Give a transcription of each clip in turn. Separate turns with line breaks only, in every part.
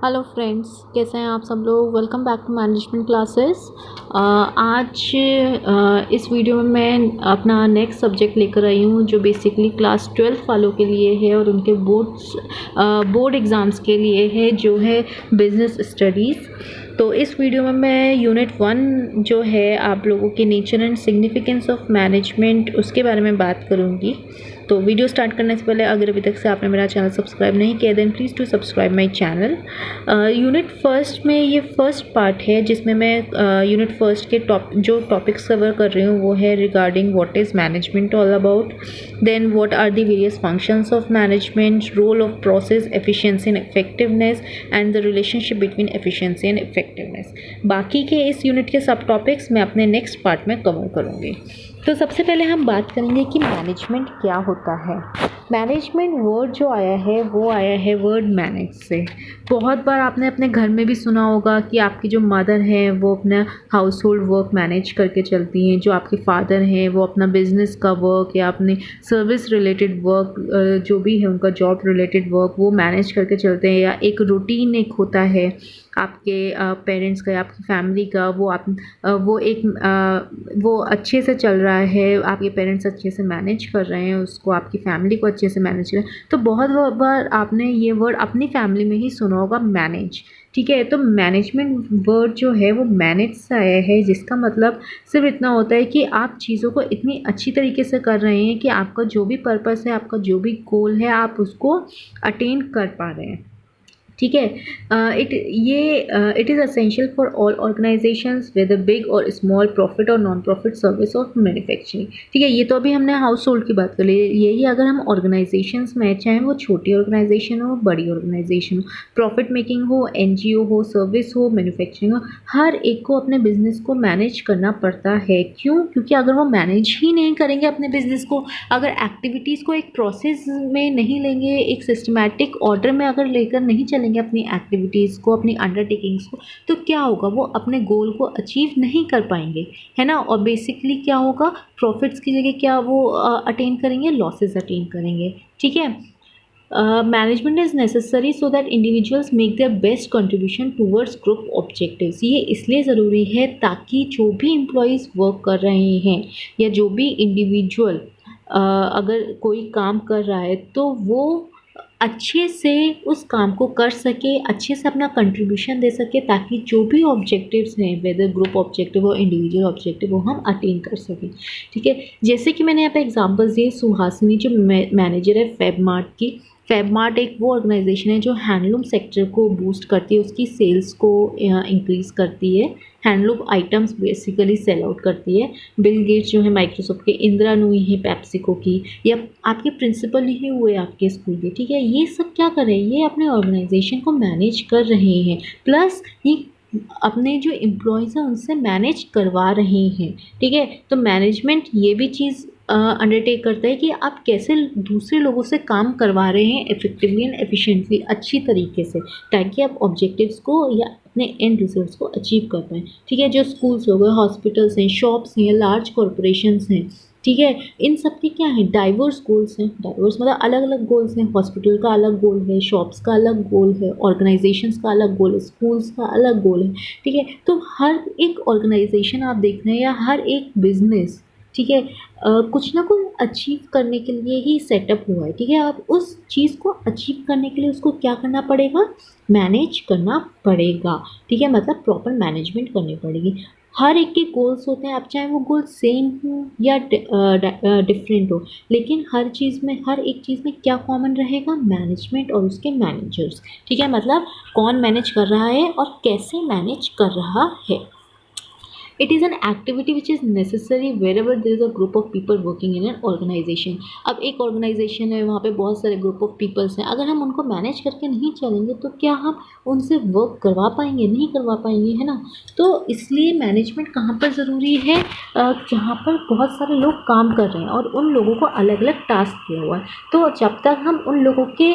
Hello friends, कैसे हैं आप सब लोग। Welcome back to management classes. आज इस वीडियो में मैं अपना नेक्स्ट सब्जेक्ट लेकर आई हूँ जो बेसिकली क्लास 12 वालों के लिए है और उनके बोर्ड एग्ज़ाम्स के लिए है, जो है बिज़नेस स्टडीज़। तो इस वीडियो में मैं यूनिट 1 जो है आप लोगों के nature and significance of management उसके बारे में बात करूँगी। तो वीडियो स्टार्ट करने से पहले अगर अभी तक से आपने मेरा चैनल सब्सक्राइब नहीं किया then please to subscribe my channel. Unit first में ये फर्स्ट पार्ट है जिसमें मैं यूनिट फर्स्ट के जो टॉपिक्स कवर कर रही हूँ वो है regarding what is management all about, then what are the various functions of management, role of process, efficiency and effectiveness and the relationship between efficiency and effectiveness. बाकी के इस यूनिट के सब टॉपिक्स मैं अपने नेक्स्ट पार्ट में cover करूँगी। तो सबसे पहले हम बात करेंगे कि मैनेजमेंट क्या होता है। मैनेजमेंट वर्ड जो आया है वो आया है वर्ड मैनेज से। बहुत बार आपने अपने घर में भी सुना होगा कि आपकी जो मदर हैं वो अपना हाउस होल्ड वर्क मैनेज करके चलती हैं, जो आपके फादर हैं वो अपना बिजनेस का वर्क या अपने सर्विस रिलेटेड वर्क जो भी है उनका जॉब रिलेटेड वर्क वो मैनेज करके चलते हैं। या एक रूटीन एक होता है आपके पेरेंट्स का या आपकी फैमिली का, वो अच्छे से चल रहा है, आपके पेरेंट्स अच्छे से मैनेज कर रहे हैं उसको, आपकी फैमिली को अच्छे से मैनेज कर रहे हैं। तो बहुत बार आपने ये वर्ड अपनी फैमिली में ही सुना होगा, मैनेज। ठीक है, तो मैनेजमेंट वर्ड जो है वो मैनेज से आया है, जिसका मतलब सिर्फ इतना होता है कि आप चीज़ों को इतनी अच्छी तरीके से कर रहे हैं कि आपका जो भी पर्पस है, आपका जो भी गोल है, आप उसको अटेन कर पा रहे हैं। ठीक है, it is essential for all organisations whether big और स्मॉल, प्रॉफिट और नॉन प्रॉफिट, सर्विस और मैन्युफैक्चरिंग। ठीक है, ये तो अभी हमने हाउस होल्ड की बात कर ली। यही अगर हम ऑर्गेनाइजेशंस में, चाहे वो छोटी ऑर्गेनाइजेशन हो बड़ी ऑर्गेनाइजेशन हो, प्रॉफिट मेकिंग हो, एनजीओ हो, सर्विस हो, मैन्युफैक्चरिंग हो, हर एक को अपने बिजनेस को मैनेज करना पड़ता है। क्यों? क्योंकि अगर वो मैनेज ही नहीं करेंगे अपने बिजनेस को, अगर एक्टिविटीज़ को एक प्रोसेस में नहीं लेंगे, एक सिस्टमैटिक ऑर्डर में अगर लेकर नहीं चलेंगे अपनी एक्टिविटीज़ को, अपनी अंडरटेकिंग्स को, तो क्या होगा, वो अपने गोल को अचीव नहीं कर पाएंगे, है ना। और बेसिकली क्या होगा, प्रॉफिट्स की जगह क्या वो अटेन करेंगे, लॉसेस अटेन करेंगे। ठीक है, management is necessary so that individuals make their best contribution towards group objectives. ये इसलिए ज़रूरी है ताकि जो भी एम्प्लॉयज़ वर्क कर रहे हैं या जो भी इंडिविजुअल अगर कोई काम कर रहा है तो वो अच्छे से उस काम को कर सके, अच्छे से अपना कंट्रीब्यूशन दे सके, ताकि जो भी ऑब्जेक्टिव्स हैं, वेदर ग्रुप ऑब्जेक्टिव हो, इंडिविजुअल ऑब्जेक्टिव हो, हम अटेन कर सकें। ठीक है, जैसे कि मैंने यहाँ पे एग्जांपल्स दिए, सुहासिनी जो मैनेजर है फैबमार्ट की। फैबमार्ट एक वो ऑर्गेनाइजेशन है जो हैंडलूम सेक्टर को बूस्ट करती है, उसकी सेल्स को इंक्रीज़ करती है, handloom items basically sell out करती है। बिल गेट्स जो है माइक्रोसॉफ्ट के, इंदिरा नूई है पेप्सिको की, या आपके प्रिंसिपल ही हुए आपके स्कूल के। ठीक है, ये सब क्या कर रहे हैं, ये अपने ऑर्गेनाइजेशन को मैनेज कर रहे हैं, प्लस ये अपने जो एम्प्लॉयज़ हैं उनसे मैनेज करवा रहे हैं। ठीक है, तो मैनेजमेंट ये भी चीज़ अंडरटेक करता है कि आप कैसे दूसरे लोगों से काम करवा रहे हैं इफेक्टिवली एंड एफिशिएंटली, अच्छी तरीके से, ताकि आप ऑब्जेक्टिव्स को या अपने एंड रिजल्ट्स को अचीव कर पाएँ। ठीक है, जो स्कूल्स हो गए, हॉस्पिटल्स हैं, शॉप्स हैं, लार्ज कॉरपोरेशंस हैं, ठीक है, इन सब के क्या है, डाइवर्स गोल्स हैं। डाइवर्स मतलब अलग अलग गोल्स हैं। हॉस्पिटल का अलग गोल है, शॉप्स का अलग गोल है, ऑर्गेनाइजेशंस का अलग गोल है, स्कूल्स का अलग गोल है। ठीक है, तो हर एक ऑर्गेनाइजेशन आप देख रहे हैं या हर एक बिजनेस, ठीक है, कुछ ना कुछ अचीव करने के लिए ही सेटअप हुआ है। ठीक है, अब उस चीज़ को अचीव करने के लिए उसको क्या करना पड़ेगा, मैनेज करना पड़ेगा। ठीक है, मतलब प्रॉपर मैनेजमेंट करनी पड़ेगी। हर एक के गोल्स होते हैं, अब चाहे वो गोल सेम हो या डिफरेंट हो, लेकिन हर एक चीज़ में क्या कॉमन रहेगा, मैनेजमेंट और उसके मैनेजर्स। ठीक है, मतलब कौन मैनेज कर रहा है और कैसे मैनेज कर रहा है। It is an activity which is necessary wherever there is a group of people working in an organization. अब एक ऑर्गेनाइजेशन है, वहाँ पे बहुत सारे ग्रुप ऑफ पीपल्स हैं, अगर हम उनको मैनेज करके नहीं चलेंगे तो क्या हम उनसे वर्क करवा पाएंगे, नहीं करवा पाएंगे, है ना। तो इसलिए मैनेजमेंट कहाँ पर ज़रूरी है, जहाँ पर बहुत सारे लोग काम कर रहे हैं और उन लोगों को अलग अलग टास्क दिया हुआ है। तो जब तक हम उन लोगों के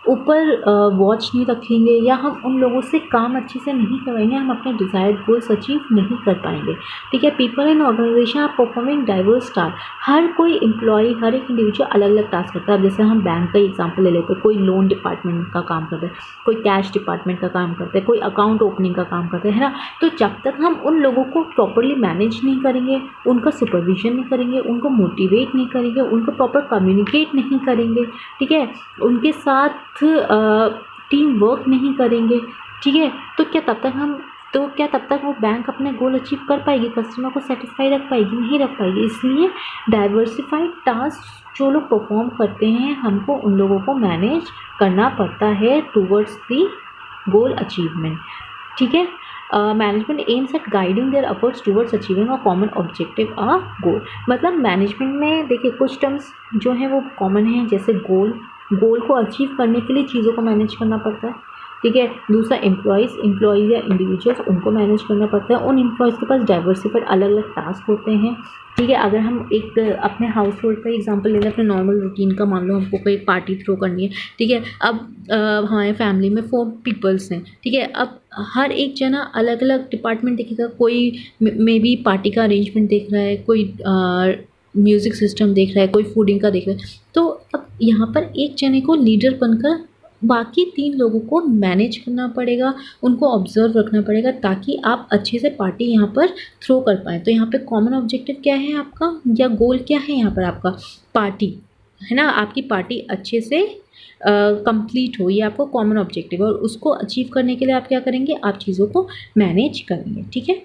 ऊपर वॉच नहीं रखेंगे या हम उन लोगों से काम अच्छे से नहीं करवाएंगे, हम अपने डिज़ायर्ड गोल्स अचीव नहीं कर पाएंगे। ठीक है, people in organisation are performing diverse task. हर कोई एम्प्लॉय, हर एक इंडिविजुअल अलग अलग टास्क करता है। अब जैसे हम बैंक का एग्जाम्पल ले लेते हैं, कोई लोन डिपार्टमेंट का काम करता है, कोई कैश डिपार्टमेंट का काम करता है, कोई अकाउंट ओपनिंग का काम करता है ना। तो जब तक हम उन लोगों को प्रॉपरली मैनेज नहीं करेंगे, उनका सुपरविजन नहीं करेंगे, उनको मोटिवेट नहीं करेंगे, उनको प्रॉपर कम्युनिकेट नहीं करेंगे, ठीक है, उनके साथ टीम वर्क नहीं करेंगे, ठीक है, तो क्या तब तक वो बैंक अपने गोल अचीव कर पाएगी, कस्टमर को सेटिस्फाई रख पाएगी? नहीं रख पाएगी। इसलिए डाइवर्सिफाइड टास्क जो लोग परफॉर्म करते हैं, हमको उन लोगों को मैनेज करना पड़ता है टूवर्ड्स दी गोल अचीवमेंट। ठीक है, management aims at guiding their efforts towards achieving a common objective a goal. मतलब मैनेजमेंट में देखिए कुछ टर्म्स जो हैं वो कॉमन हैं, जैसे गोल को अचीव करने के लिए चीज़ों को मैनेज करना पड़ता है। ठीक है, दूसरा एम्प्लॉयज़ या इंडिविजुअल्स, उनको मैनेज करना पड़ता है। उन एम्प्लॉयज़ के पास डाइवर्सिफाइड अलग अलग टास्क होते हैं। ठीक है, अगर हम एक अपने हाउस होल्ड का एग्जांपल ले लें, अपने नॉर्मल रूटीन का, मान लो हमको कोई पार्टी थ्रो करनी है। ठीक है, अब हमारे फैमिली में 4 पीपल्स हैं। ठीक है, अब हर एक जना अलग अलग डिपार्टमेंट देखेगा। कोई मे बी पार्टी का अरेंजमेंट देख रहा है, कोई म्यूज़िक सिस्टम देख रहा है, कोई फूडिंग का देख रहा है। तो अब यहाँ पर एक जने को लीडर बनकर बाकी 3 लोगों को मैनेज करना पड़ेगा, उनको ऑब्जर्व रखना पड़ेगा, ताकि आप अच्छे से पार्टी यहाँ पर थ्रो कर पाएँ। तो यहाँ पे कॉमन ऑब्जेक्टिव क्या है आपका, या गोल क्या है यहाँ पर आपका? पार्टी, है ना, आपकी पार्टी अच्छे से कंप्लीट हो, ये आपको कॉमन ऑब्जेक्टिव है। और उसको अचीव करने के लिए आप क्या करेंगे? आप चीज़ों को मैनेज करेंगे। ठीक है,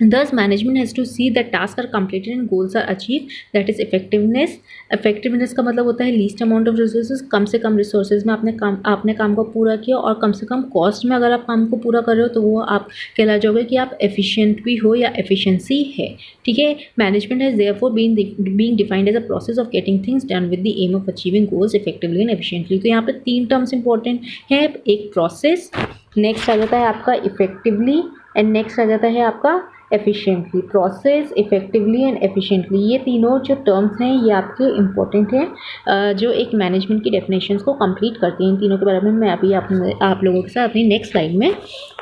Thus, management has to see that tasks are completed and goals are achieved. That is effectiveness. Effectiveness का मतलब होता है least amount of resources, कम से कम resources में आपने काम को पूरा किया, और कम से कम कॉस्ट में अगर आप काम को पूरा कर रहे हो तो वो आप कहला जाओगे कि आप efficient भी हो या efficiency है। ठीक है, management has therefore being defined as a process of getting things done with the aim of achieving goals effectively and efficiently. तो यहाँ पे 3 terms important हैं, एक process, नेक्स्ट आ जाता है आपका इफेक्टिवली, एंड नेक्स्ट आ जाता है आपका efficiently. Process, effectively and efficiently, ये तीनों जो टर्म्स हैं ये आपके इम्पोर्टेंट हैं, जो एक मैनेजमेंट की डेफिनेशंस को कंप्लीट करती हैं। इन तीनों के बारे में मैं अभी आप लोगों के साथ अपनी नेक्स्ट स्लाइड में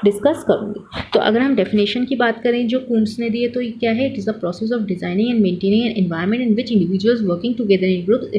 डिस्कस करूँगी। तो अगर हम डेफिनेशन की बात करें जो कुंट्स ने दी है, तो ये क्या है? It is a process of designing and maintaining an environment in which individuals working together in groups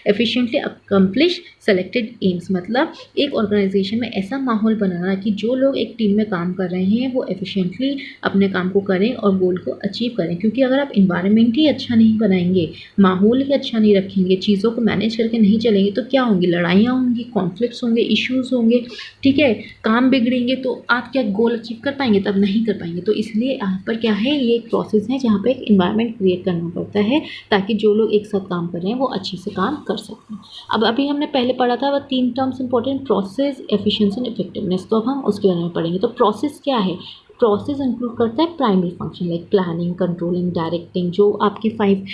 efficiently accomplish selected aims. मतलब एक ऑर्गेनाइजेशन में ऐसा माहौल बनाना कि जो लोग एक टीम में काम कर रहे हैं वो एफिशिएंटली अपने काम को करें और गोल को अचीव करें। क्योंकि अगर आप इन्वायरमेंट ही अच्छा नहीं बनाएंगे, माहौल ही अच्छा नहीं रखेंगे, चीज़ों को मैनेज करके नहीं चलेंगे, तो क्या होंगी? लड़ाइयाँ होंगी, कॉन्फ्लिक्ट्स होंगे, इश्यूज़ होंगे। ठीक है, काम बिगड़ेंगे, तो आप क्या गोल अचीव कर पाएंगे? तब नहीं कर पाएंगे। तो इसलिए यहाँ पर क्या है, ये एक प्रोसेस है जहाँ पर एक इन्वायरमेंट क्रिएट करना पड़ता है ताकि जो लोग एक साथ काम कर रहे हैं वो अच्छे से काम कर सकें। अब अभी हमने पहले पढ़ा था वो 3 terms important, process, efficiency and effectiveness. तो अब हम उसके बारे में पढ़ेंगे। तो प्रोसेस क्या है? प्रोसेस इंक्लूड करता है primary function like planning, controlling, directing, जो आपके 5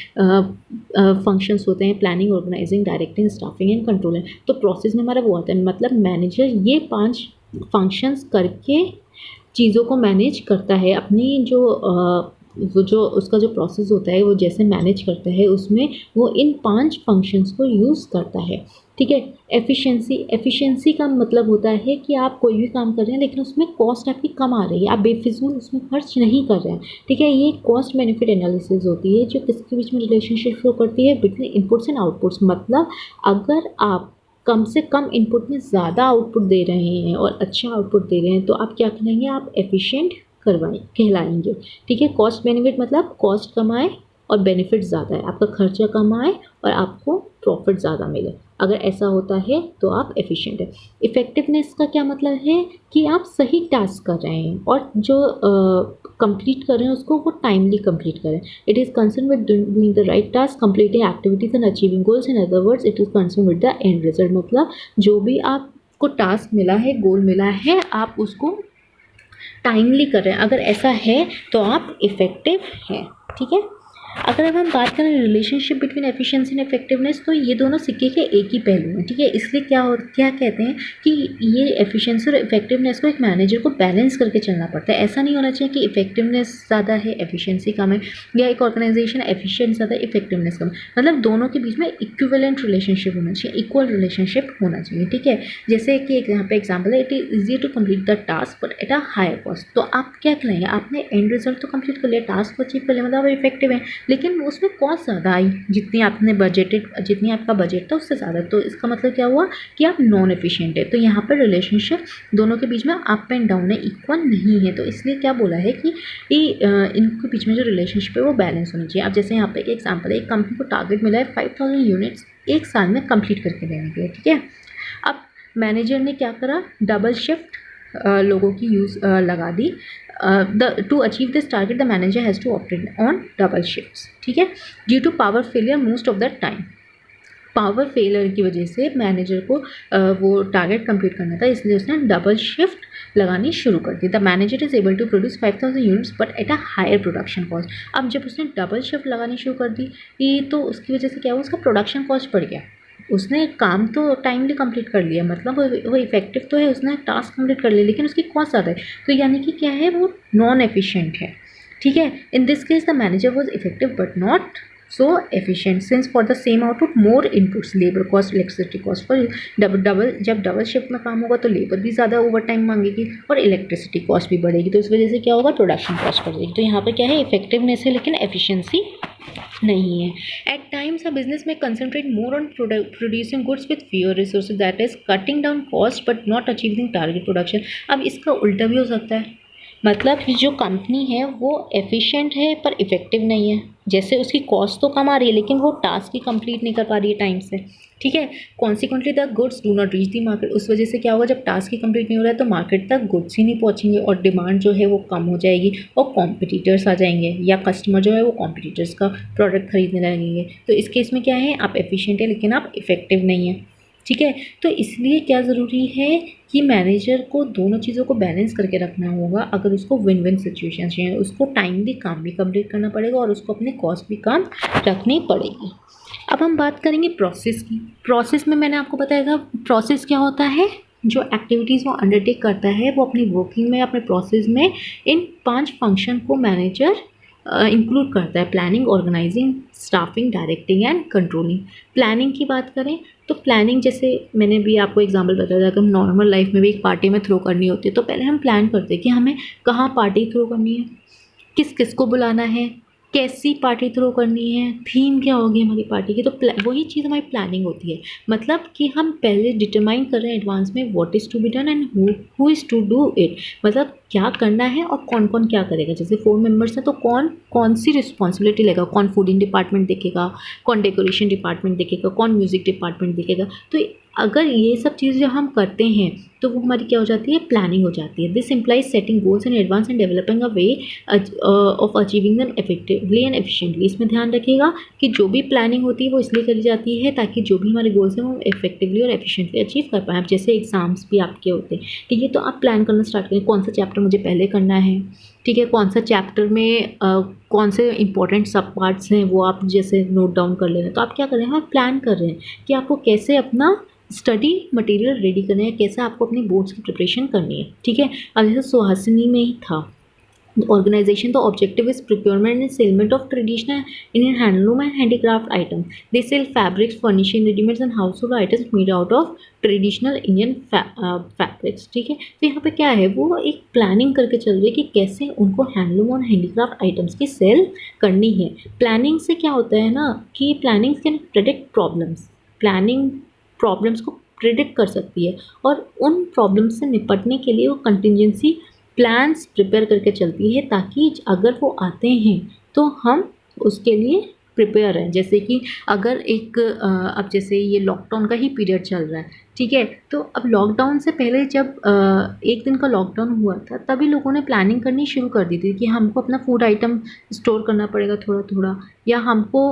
फंक्शंस होते हैं, planning, organising, directing, staffing and controlling. तो प्रोसेस में हमारा वो आता है, मतलब मैनेजर ये 5 फंक्शंस करके चीज़ों को मैनेज करता है। अपनी जो उसका जो प्रोसेस होता है वो जैसे मैनेज करता है, उसमें वो इन 5 फंक्शंस को यूज़ करता है। ठीक है, एफिशिएंसी का मतलब होता है कि आप कोई भी काम कर रहे हैं लेकिन उसमें कॉस्ट आपकी कम आ रही है, आप बेफिजूल उसमें खर्च नहीं कर रहे हैं। ठीक है, ये कॉस्ट बेनिफिट एनालिसिस होती है जो किसके बीच में रिलेशनशिप शो करती है, बिटवीन इनपुट्स एंड आउटपुट्स। मतलब अगर आप कम से कम इनपुट में ज़्यादा आउटपुट दे रहे हैं और अच्छा आउटपुट दे रहे हैं तो आप क्या करेंगे? आप एफिशिएंट कहलाएंगे। ठीक है, कॉस्ट बेनिफिट मतलब कॉस्ट कम आए और बेनिफिट ज़्यादा है, आपका खर्चा कम आए और आपको प्रॉफिट ज़्यादा मिले। अगर ऐसा होता है तो आप एफिशिएंट है। इफ़ेक्टिवनेस का क्या मतलब है? कि आप सही टास्क कर रहे हैं और जो कंप्लीट कर रहे हैं उसको वो टाइमली कंप्लीट करें। It is concern with doing the right task, completing activities and achieving goals. In other words it is concern with the end result. मतलब जो भी आपको टास्क मिला है, गोल मिला है, आप उसको टाइमली कर रहे हैं। अगर ऐसा है तो आप इफ़ेक्टिव हैं। ठीक है, अगर अब हम बात करें relationship between efficiency and effectiveness, तो ये दोनों सिक्के के एक ही पहलू हैं, ठीक है। इसलिए क्या कहते हैं कि ये एफिशिएंसी और इफेक्टिवनेस को एक मैनेजर को बैलेंस करके चलना पड़ता है। ऐसा नहीं होना चाहिए कि इफेक्टिवनेस ज़्यादा है एफिशिएंसी कम है, या एक ऑर्गेनाइजेशन एफिशिएंट ज़्यादा इफेक्टिवनेस कम है। मतलब दोनों के बीच में इक्विवेलेंट रिलेशनशिप होना चाहिए, इक्वल रिलेशनशिप होना चाहिए, ठीक है। जैसे कि एक यहाँ पे एग्जाम्पल है, it is easy to complete the task but at a higher cost. तो आप क्या करेंगे, आपने एंड रिजल्ट तो कंप्लीट कर लिया, टास्क को अचीव कर लिया, मतलब इफेक्टिव है, लेकिन उसमें कॉस्ट ज़्यादा आई, जितनी आपने बजटेड, जितनी आपका बजट था उससे ज़्यादा। तो इसका मतलब क्या हुआ कि आप नॉन एफिशिएंट है। तो यहाँ पर रिलेशनशिप दोनों के बीच में अप एंड डाउन है, इक्वल नहीं है। तो इसलिए क्या बोला है कि इनके बीच में जो रिलेशनशिप है वो बैलेंस होनी चाहिए। अब जैसे यहाँ पे एक एग्जाम्पल है, एक कंपनी को टारगेट मिला है 5000 यूनिट्स एक साल में कंप्लीट करके देने के लिए, ठीक है। अब मैनेजर ने क्या करा, डबल शिफ्ट लोगों की यूज़ लगा दी। To achieve this target the manager has to operate on double shifts, ठीक है, due to power failure most of the time. Power failure की वजह से मैनेजर को वो टारगेट कंप्लीट करना था, इसलिए उसने डबल शिफ्ट लगानी शुरू कर दी। The manager is able to produce 5000 units but at a higher production cost. अब जब उसने डबल शिफ्ट लगानी शुरू कर दी तो उसकी वजह से क्या हुआ, उसका प्रोडक्शन कॉस्ट बढ़ गया। उसने काम तो टाइमली कंप्लीट कर लिया, मतलब वो इफेक्टिव तो है, उसने टास्क कंप्लीट कर लिया, लेकिन उसकी कॉस्ट ज़्यादा है। तो यानी कि क्या है, वो नॉन एफिशिएंट है, ठीक है। In this case the manager was effective but not so efficient since for the same output more inputs labor cost electricity cost for जब डबल शिफ्ट में काम होगा तो लेबर भी ज़्यादा ओवर टाइम मांगेगी और इलेक्ट्रिसिटी कॉस्ट भी बढ़ेगी। तो इस वजह से क्या होगा, प्रोडक्शन कॉस्ट बढ़ेगी। तो यहाँ पर क्या है, इफेक्टिवनेस है लेकिन एफिशिएंसी नहीं है। एट टाइम्स अ बिजनेस में concentrate more on producing goods with fewer resources, that is cutting down cost but not achieving target production. अब इसका उल्टा भी हो सकता है, मतलब जो कंपनी है वो एफिशिएंट है पर इफ़ेक्टिव नहीं है। जैसे उसकी कॉस्ट तो कम आ रही है लेकिन वो टास्क ही कंप्लीट नहीं कर पा रही है टाइम से, ठीक है। Consequently the goods do not reach the market. उस वजह से क्या होगा, जब टास्क ही कंप्लीट नहीं हो रहा है तो मार्केट तक गुड्स ही नहीं पहुंचेंगे और डिमांड जो है वो कम हो जाएगी और कॉम्पिटिटर्स आ जाएंगे, या कस्टमर जो है वो कॉम्पिटिटर्स का प्रोडक्ट खरीदने लगेंगे। तो इस केस में क्या है, आप एफिशिएंट है लेकिन आप इफ़ेक्टिव नहीं है, ठीक है। तो इसलिए क्या ज़रूरी है कि मैनेजर को दोनों चीज़ों को बैलेंस करके रखना होगा। अगर उसको विन विन सिचुएशन चाहिए, उसको टाइमली काम भी कंप्लीट करना पड़ेगा और उसको अपनी कॉस्ट भी काम रखनी पड़ेगी। अब हम बात करेंगे प्रोसेस की। प्रोसेस में मैंने आपको बताया था, प्रोसेस क्या होता है, जो एक्टिविटीज़ वो अंडरटेक करता है वो अपनी वर्किंग में, अपने प्रोसेस में इन 5 फंक्शन को मैनेजर इंक्लूड करता है। Planning, organising, staffing, directing and controlling. Planning की बात करें तो प्लानिंग, जैसे मैंने भी आपको एग्जांपल बताया था, अगर हम नॉर्मल लाइफ में भी एक पार्टी में थ्रो करनी होती है तो पहले हम प्लान करते हैं कि हमें कहाँ पार्टी थ्रो करनी है, किस किस को बुलाना है, कैसी पार्टी थ्रो करनी है, थीम क्या होगी हमारी पार्टी की। तो वही चीज़ हमारी प्लानिंग होती है, मतलब कि हम पहले डिटरमाइन कर रहे हैं एडवांस में what is to be done and who is to do it, मतलब क्या करना है और कौन कौन क्या करेगा। जैसे 4 मेंबर्स हैं तो कौन कौन सी रिस्पॉन्सिबिलिटी लेगा, कौन फूडिंग डिपार्टमेंट देखेगा, कौन डेकोरेशन डिपार्टमेंट देखेगा, कौन म्यूज़िक डिपार्टमेंट देखेगा। तो अगर ये सब चीज़ जब हम करते हैं तो वो हमारी क्या हो जाती है, प्लानिंग हो जाती है। This implies setting goals in advance and developing a way of achieving them effectively and efficiently. इसमें ध्यान रखिएगा कि जो भी प्लानिंग होती है वो इसलिए करी जाती है ताकि जो भी हमारे गोल्स हैं वो इफेक्टिवली और एफिशिएंटली अचीव कर पाएँ। अब जैसे एग्जाम्स भी आपके होते हैं, ठीक है, तो आप प्लान करना स्टार्ट करें, कौन सा चैप्टर मुझे पहले करना है, ठीक है, कौन सा चैप्टर में कौन से इंपॉर्टेंट सब पार्ट्स हैं वो आप जैसे नोट डाउन कर ले रहे हैं। तो आप क्या कर रहे हैं, आप प्लान कर रहे हैं कि आपको कैसे अपना स्टडी मटेरियल रेडी करना है, कैसे आपको अपनी बोर्ड्स की प्रिपरेशन करनी है, ठीक है। अब जैसे सुहासिनी में ही था, organization the objective is procurement and salesment of traditional Indian handloom and handicraft items. They sell fabrics, furnishing, ready-mades and household items made out of traditional Indian fabrics, ठीक है। तो यहाँ पे क्या है, वो एक प्लानिंग करके चल रही है कि कैसे उनको हैंडलूम और हैंडीक्राफ्ट आइटम्स की सेल करनी है। प्लानिंग से क्या होता है ना कि planning can predict problems, planning problems को प्रेडिक्ट कर सकती है और उन प्रॉब्लम्स से निपटने के लिए वो कंटिजेंसी प्लान्स प्रिपेयर करके चलती है ताकि अगर वो आते हैं तो हम उसके लिए प्रिपेयर हैं। जैसे कि अगर एक अब जैसे ये लॉकडाउन का ही पीरियड चल रहा है, ठीक है, तो अब लॉकडाउन से पहले जब 1 दिन का लॉकडाउन हुआ था तभी लोगों ने प्लानिंग करनी शुरू कर दी थी कि हमको अपना फूड आइटम स्टोर करना पड़ेगा थोड़ा थोड़ा, या हमको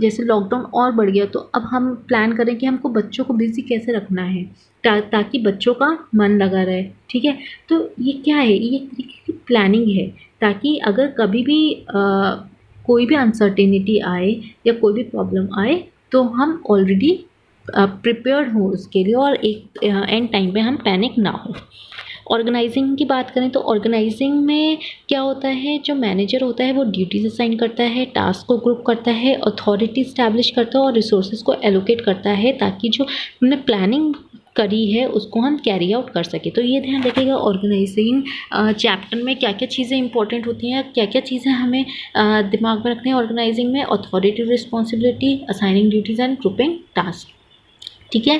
जैसे लॉकडाउन और बढ़ गया तो अब हम प्लान करें कि हमको बच्चों को बिजी कैसे रखना है ताकि बच्चों का मन लगा रहे, ठीक है। तो ये क्या है, ये एक तरीके की प्लानिंग है ताकि अगर कभी भी कोई भी अनसर्टेनिटी आए या कोई भी प्रॉब्लम आए तो हम ऑलरेडी प्रिपेयर्ड हो उसके लिए और एक एंड टाइम पे हम पैनिक ना हो। ऑर्गेनाइजिंग की बात करें तो ऑर्गेनाइजिंग में क्या होता है, जो मैनेजर होता है वो ड्यूटीज असाइन करता है, टास्क को ग्रुप करता है, अथॉरिटी इस्टेब्लिश करता है और रिसोर्सेज को एलोकेट करता है ताकि जो हमने प्लानिंग करी है उसको हम कैरी आउट कर सके। तो ये ध्यान रखिएगा ऑर्गेनाइजिंग चैप्टर में क्या क्या चीज़ें इंपॉर्टेंट होती हैं, क्या क्या चीज़ें हमें दिमाग में रखनी है ऑर्गेनाइजिंग में। Authority responsibility, assigning duties and grouping task. ठीक है,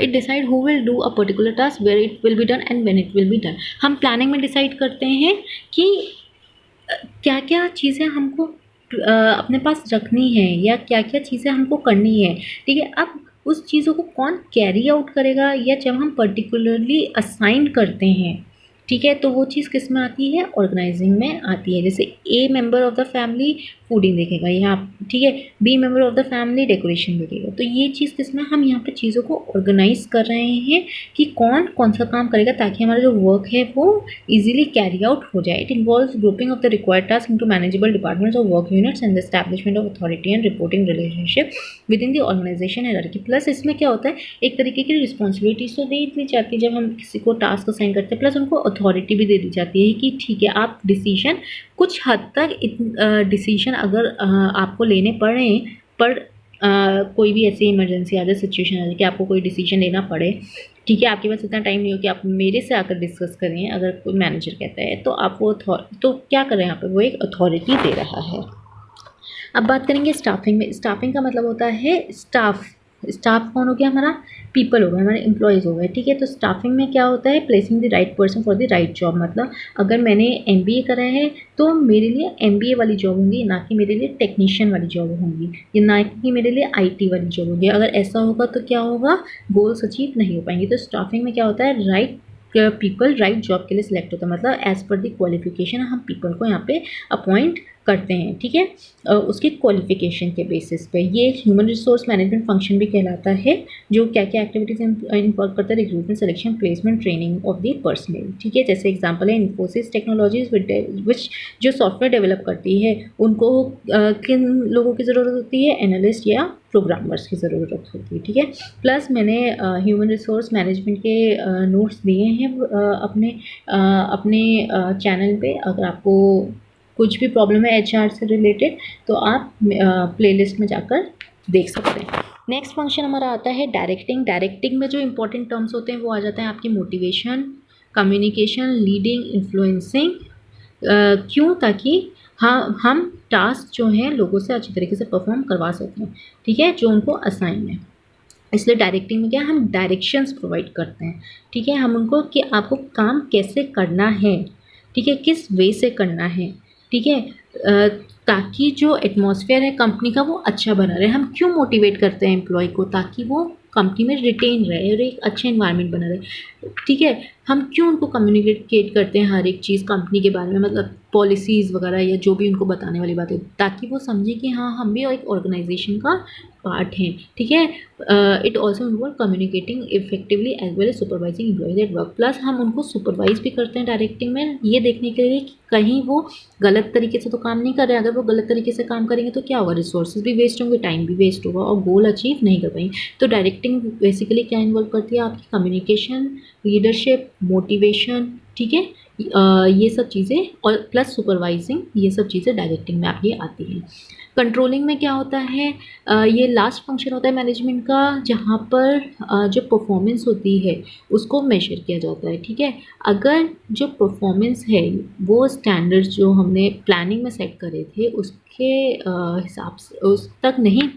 it decide who will do a particular task, where it will be done and when it will be done. हम प्लानिंग में डिसाइड करते हैं कि क्या क्या चीज़ें हमको अपने पास रखनी है या क्या क्या चीज़ें हमको करनी है। ठीक है, अब उस चीज़ों को कौन कैरी आउट करेगा या जब हम पर्टिकुलरली असाइन करते हैं, ठीक है, तो वो चीज़ किस में आती है, ऑर्गेनाइजिंग में आती है। जैसे ए member of the family fooding देखेगा यहाँ, ठीक है, B member of the family decoration देखेगा। तो ये चीज़ किसमें, हम यहाँ पे चीज़ों को ऑर्गेनाइज कर रहे हैं कि कौन कौन सा काम करेगा ताकि हमारा जो वर्क है वो इजीली कैरी आउट हो जाए। It involves grouping of the required task into manageable departments और work units and the establishment of authority and reporting relationship within the organisation hierarchy. Plus इसमें क्या होता है, एक तरीके की रिस्पॉन्सिबिलिटीज तो दे दी जाती है जब हम किसी को टास्क असाइन करते हैं, प्लस उनको अथॉरिटी भी दे दी जाती है कि ठीक है आप डिसीजन कुछ हद तक डिसीजन अगर आपको लेने पड़े पर कोई भी ऐसी इमरजेंसी आ जाए, सिचुएशन आ जाए कि आपको कोई डिसीजन लेना पड़े, ठीक है, आपके पास इतना टाइम नहीं हो कि आप मेरे से आकर डिस्कस करें, अगर कोई मैनेजर कहता है तो आप वो तो क्या करें, यहाँ पे वो एक अथॉरिटी दे रहा है। अब बात करेंगे स्टाफिंग में। स्टाफिंग का मतलब होता है स्टाफ। स्टाफ कौन हो गया, हमारा पीपल हो गया, हमारे एम्प्लॉयज़ हो गए। ठीक है, तो स्टाफिंग में क्या होता है, placing the right person for the right job. मतलब अगर मैंने एमबीए करा है तो मेरे लिए एमबीए वाली जॉब होंगी, ना कि मेरे लिए टेक्नीशियन वाली जॉब होंगी, या ना कि मेरे लिए आईटी वाली जॉब होगी। अगर ऐसा होगा तो क्या होगा, गोल्स अचीव नहीं हो पाएंगे। तो स्टाफिंग में क्या होता है, राइट पीपल राइट जॉब के लिए सिलेक्ट होता है। मतलब एज पर द क्वालिफिकेशन हम पीपल को यहाँ पे अपॉइंट करते हैं। ठीक है, उसकी क्वालिफिकेशन के बेसिस पे। ये ह्यूमन रिसोर्स मैनेजमेंट फंक्शन भी कहलाता है, जो क्या क्या एक्टिविटीज़ इन्वॉल्व करता है, recruitment, selection, placement, training of the personal. ठीक है, जैसे एग्जांपल है इन्फोसिस टेक्नोलॉजीज विच जो सॉफ्टवेयर डेवलप करती है उनको किन लोगों की ज़रूरत होती है, एनालिस्ट या प्रोग्रामर्स की ज़रूरत होती है। ठीक है, प्लस मैंने ह्यूमन रिसोर्स मैनेजमेंट के नोट्स दिए हैं अपने चैनल पे। अगर आपको कुछ भी प्रॉब्लम है एचआर से रिलेटेड तो आप प्लेलिस्ट में जाकर देख सकते हैं। नेक्स्ट फंक्शन हमारा आता है डायरेक्टिंग। डायरेक्टिंग में जो इंपॉर्टेंट टर्म्स होते हैं वो आ जाते हैं आपकी मोटिवेशन, कम्युनिकेशन, लीडिंग, इन्फ्लुएंसिंग। क्यों, ताकि हम टास्क जो हैं लोगों से अच्छी तरीके से परफॉर्म करवा सकें। ठीक है, जो उनको असाइन है। इसलिए डायरेक्टिंग में क्या, हम डायरेक्शंस प्रोवाइड करते हैं। ठीक है, हम उनको कि आपको काम कैसे करना है, ठीक है, किस वे से करना है। ठीक है, ताकि जो एटमॉस्फेयर है कंपनी का वो अच्छा बना रहे। हम क्यों मोटिवेट करते हैं एम्प्लॉय को, ताकि वो कंपनी में रिटेन रहे और एक अच्छा इन्वायरमेंट बना रहे। ठीक है, हम क्यों उनको कम्युनिकेट करते हैं हर एक चीज़ कंपनी के बारे में, मतलब पॉलिसीज़ वगैरह या जो भी उनको बताने वाली बात है, ताकि वो समझे कि हाँ हम भी एक ऑर्गेनाइजेशन का पार्ट हैं। ठीक है, it also involve communicating effectively as well as supervising employees at work. Plus हम उनको सुपरवाइज भी करते हैं डायरेक्टिंग में, ये देखने के लिए कि कहीं वो गलत तरीके से तो काम नहीं कर रहे। अगर वो गलत तरीके से काम करेंगे तो क्या होगा, रिसोर्सेज भी वेस्ट होंगे, टाइम भी वेस्ट होगा और गोल अचीव नहीं कर पाएंगे। तो डायरेक्टिंग बेसिकली क्या इन्वॉल्व करती है, आपकी कम्युनिकेशन, लीडरशिप, मोटिवेशन। ठीक है, ये सब चीज़ें और प्लस सुपरवाइजिंग, ये सब चीज़ें डायरेक्टिंग में आपकी आती हैं। कंट्रोलिंग में क्या होता है, ये लास्ट फंक्शन होता है मैनेजमेंट का, जहाँ पर जो परफॉर्मेंस होती है उसको मेजर किया जाता है। ठीक है, अगर जो परफॉर्मेंस है वो स्टैंडर्ड्स जो हमने प्लानिंग में सेट करे थे उसके हिसाब से उस तक नहीं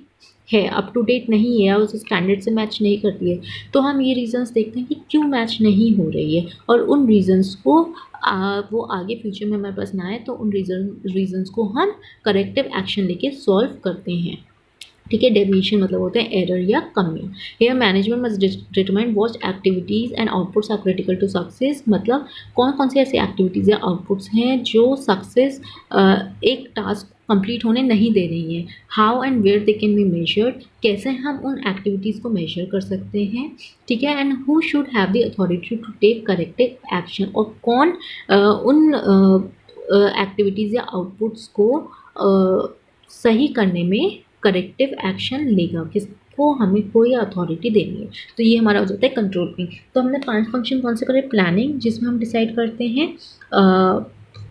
है, अप टू डेट नहीं है, उस स्टैंडर्ड से मैच नहीं करती है, तो हम ये रीज़न्स देखते हैं कि क्यों मैच नहीं हो रही है, और उन रीज़न्स को वो आगे फ्यूचर में हमारे पास ना आए तो उन रीज़न्स को हम करेक्टिव एक्शन लेके सॉल्व करते हैं। ठीक है, डेविएशन मतलब होता है एरर या कमी। Here management must determine what activities and outputs are critical to success. मतलब कौन कौन सी ऐसी एक्टिविटीज़ या आउटपुट्स हैं जो सक्सेस एक टास्क कंप्लीट होने नहीं दे रही हैं। How and where they can be measured, कैसे हम उन एक्टिविटीज़ को मेजर कर सकते हैं। ठीक है, and who should have the authority to take corrective action, और कौन उन एक्टिविटीज़ या आउटपुट्स को सही करने में करेक्टिव एक्शन लेगा, किसको हमें कोई अथॉरिटी देनी है। तो ये हमारा हो जाता है कंट्रोलिंग। तो हमने 5 फंक्शन कौन से करे? प्लानिंग, जिसमें हम डिसाइड करते हैं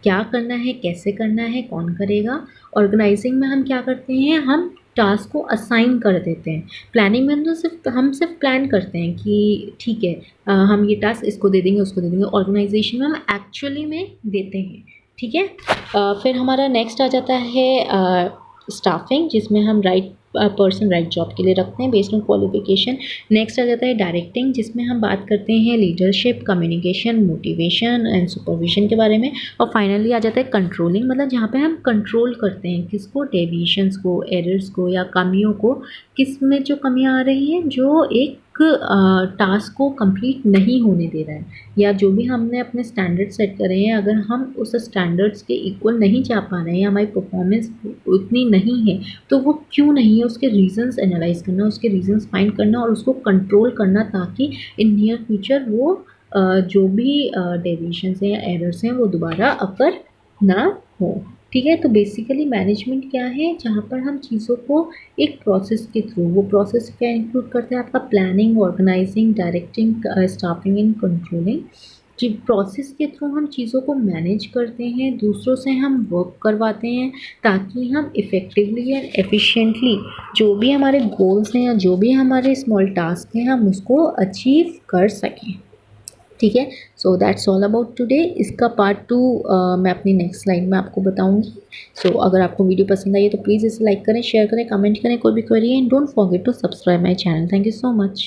क्या करना है, कैसे करना है, कौन करेगा। ऑर्गेनाइजिंग में हम क्या करते हैं? हम टास्क को असाइन कर देते हैं। प्लानिंग में हम सिर्फ प्लान करते हैं कि ठीक है हम ये टास्क इसको दे देंगे, उसको दे देंगे। ऑर्गेनाइजेशन में हम एक्चुअली में देते हैं, ठीक है। फिर हमारा नेक्स्ट आ जाता है स्टाफिंग, जिसमें हम राइट पर्सन राइट जॉब के लिए रखते हैं बेस्ड ऑन क्वालिफिकेशन। नेक्स्ट आ जाता है डायरेक्टिंग, जिसमें हम बात करते हैं leadership, communication, motivation and supervision के बारे में। और फाइनली आ जाता है कंट्रोलिंग, मतलब जहाँ पे हम कंट्रोल करते हैं किसको? डेविएशंस को, एरर्स को या कमियों को। किस में जो कमियाँ आ रही हैं? जो एक टास्क को कंप्लीट नहीं होने दे रहा है, या जो भी हमने अपने स्टैंडर्ड सेट करे हैं, अगर हम उस स्टैंडर्ड्स के इक्वल नहीं जा पा रहे हैं, हमारी परफॉर्मेंस उतनी नहीं है, तो वो क्यों नहीं है, उसके रीजंस एनालाइज करना, उसके रीजंस फाइंड करना और उसको कंट्रोल करना, ताकि इन नियर फ्यूचर वो जो भी डेविएशंस हैं या एरर्स हैं वो दोबारा अकर ना हो, ठीक है। तो बेसिकली मैनेजमेंट क्या है? जहाँ पर हम चीज़ों को एक प्रोसेस के थ्रू, वो प्रोसेस क्या इंक्लूड करते हैं? आपका planning, organising, directing, staffing and controlling. जी, प्रोसेस के थ्रू हम चीज़ों को मैनेज करते हैं, दूसरों से हम वर्क करवाते हैं, ताकि हम इफ़ेक्टिवली एंड एफिशिएंटली जो भी हमारे गोल्स हैं या जो भी हमारे स्मॉल टास्क हैं, हम उसको अचीव कर सकें, ठीक है। So that's all about today. इसका पार्ट 2 मैं अपनी नेक्स्ट स्लाइड में आपको बताऊंगी। सो अगर आपको वीडियो पसंद आई है तो प्लीज़ इसे लाइक करें, शेयर करें, कमेंट करें, कोई भी क्वेरी है, and don't forget to subscribe my channel. Thank you so much.